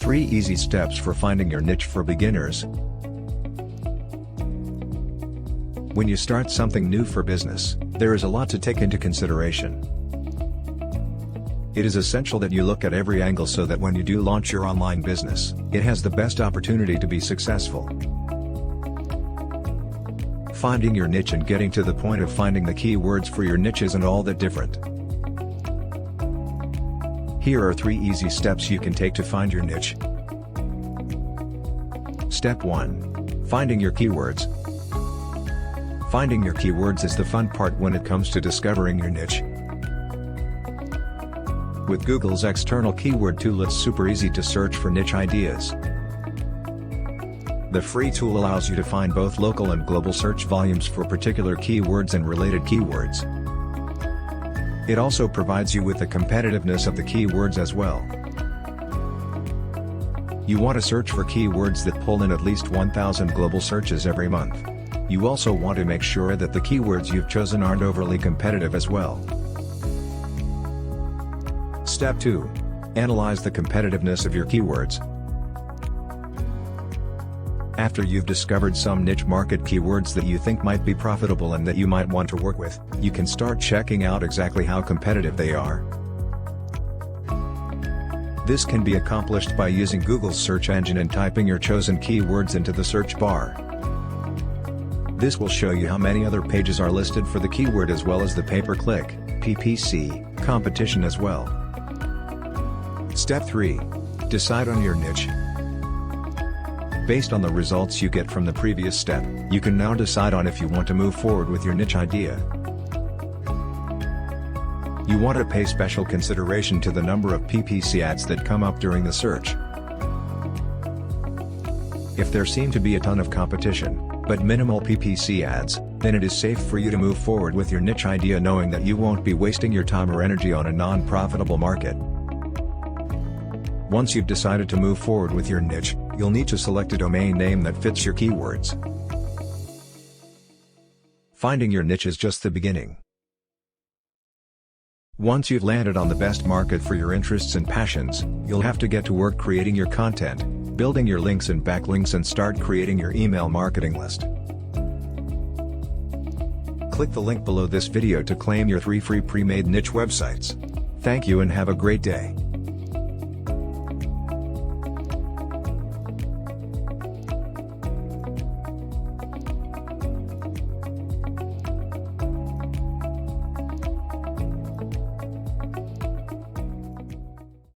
3 easy steps for finding your niche for beginners. When you start something new for business, there is a lot to take into consideration. It is essential that you look at every angle so that when you do launch your online business, it has the best opportunity to be successful. Finding your niche and getting to the point of finding the keywords for your niche isn't all that different. Here are 3 easy steps you can take to find your niche. Step 1. Finding your keywords. Finding your keywords is the fun part when it comes to discovering your niche. With Google's external keyword tool, it's super easy to search for niche ideas. The free tool allows you to find both local and global search volumes for particular keywords and related keywords. It also provides you with the competitiveness of the keywords as well. You want to search for keywords that pull in at least 1,000 global searches every month. You also want to make sure that the keywords you've chosen aren't overly competitive as well. Step 2. Analyze the competitiveness of your keywords. After you've discovered some niche market keywords that you think might be profitable and that you might want to work with, you can start checking out exactly how competitive they are. This can be accomplished by using Google's search engine and typing your chosen keywords into the search bar. This will show you how many other pages are listed for the keyword as well as the pay-per-click, PPC, competition as well. Step 3. Decide on your niche. Based on the results you get from the previous step, you can now decide on if you want to move forward with your niche idea. You want to pay special consideration to the number of PPC ads that come up during the search. If there seem to be a ton of competition, but minimal PPC ads, then it is safe for you to move forward with your niche idea knowing that you won't be wasting your time or energy on a non-profitable market. Once you've decided to move forward with your niche, you'll need to select a domain name that fits your keywords. Finding your niche is just the beginning. Once you've landed on the best market for your interests and passions, you'll have to get to work creating your content, building your links and backlinks, and start creating your email marketing list. Click the link below this video to claim your 3 free pre-made niche websites. Thank you and have a great day.